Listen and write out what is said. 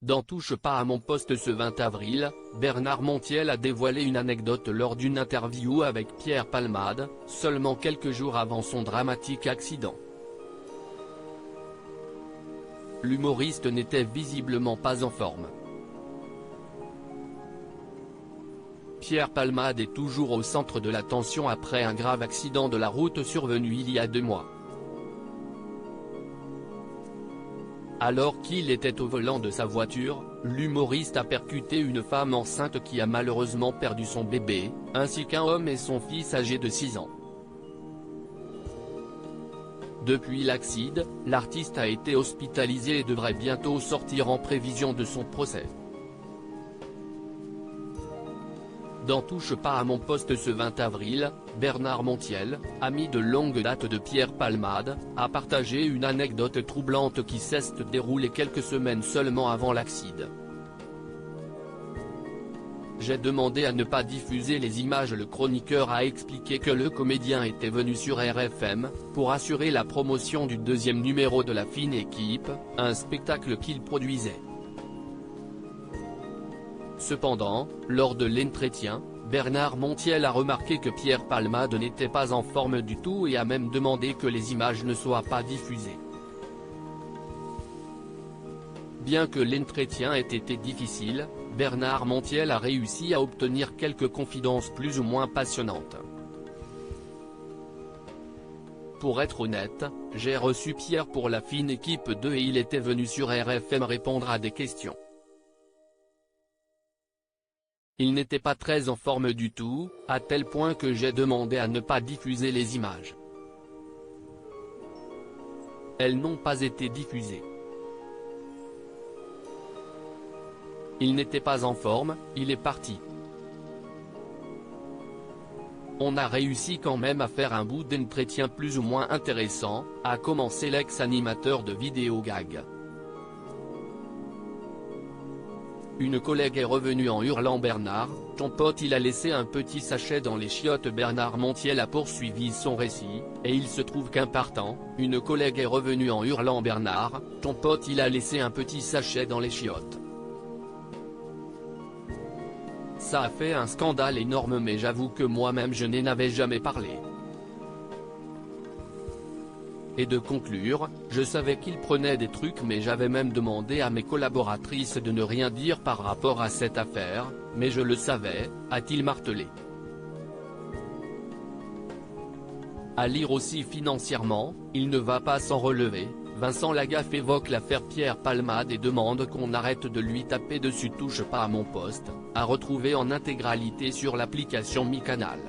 Dans Touche pas à mon poste ce 20 avril, Bernard Montiel a dévoilé une anecdote lors d'une interview avec Pierre Palmade, seulement quelques jours avant son dramatique accident. L'humoriste n'était visiblement pas en forme. Pierre Palmade est toujours au centre de l'attention après un grave accident de la route survenu il y a 2 mois. Alors qu'il était au volant de sa voiture, l'humoriste a percuté une femme enceinte qui a malheureusement perdu son bébé, ainsi qu'un homme et son fils âgé de 6 ans. Depuis l'accident, l'artiste a été hospitalisé et devrait bientôt sortir en prévision de son procès. Dans Touche pas à mon poste ce 20 avril, Bernard Montiel, ami de longue date de Pierre Palmade, a partagé une anecdote troublante qui s'est déroulée quelques semaines seulement avant l'accident. J'ai demandé à ne pas diffuser les images. Le chroniqueur a expliqué que le comédien était venu sur RFM, pour assurer la promotion du 2e numéro de La Fine Équipe, un spectacle qu'il produisait. Cependant, lors de l'entretien, Bernard Montiel a remarqué que Pierre Palmade n'était pas en forme du tout et a même demandé que les images ne soient pas diffusées. Bien que l'entretien ait été difficile, Bernard Montiel a réussi à obtenir quelques confidences plus ou moins passionnantes. Pour être honnête, j'ai reçu Pierre pour La Fine Équipe 2 et il était venu sur RFM répondre à des questions. Il n'était pas très en forme du tout, à tel point que j'ai demandé à ne pas diffuser les images. Elles n'ont pas été diffusées. Il n'était pas en forme, il est parti. On a réussi quand même à faire un bout d'entretien plus ou moins intéressant, a commencé l'ex-animateur de vidéo gag. Une collègue est revenue en hurlant: Bernard, ton pote il a laissé un petit sachet dans les chiottes. Bernard Montiel a poursuivi son récit, et il se trouve qu'un partant, une collègue est revenue en hurlant: Bernard, ton pote il a laissé un petit sachet dans les chiottes. Ça a fait un scandale énorme, mais j'avoue que moi-même je n'en avais jamais parlé. Et de conclure, je savais qu'il prenait des trucs, mais j'avais même demandé à mes collaboratrices de ne rien dire par rapport à cette affaire, mais je le savais, a-t-il martelé. À lire aussi: financièrement, il ne va pas s'en relever. Vincent Lagaffe évoque l'affaire Pierre Palmade et demande qu'on arrête de lui taper dessus. Touche pas à mon poste, à retrouver en intégralité sur l'application Mi Canal.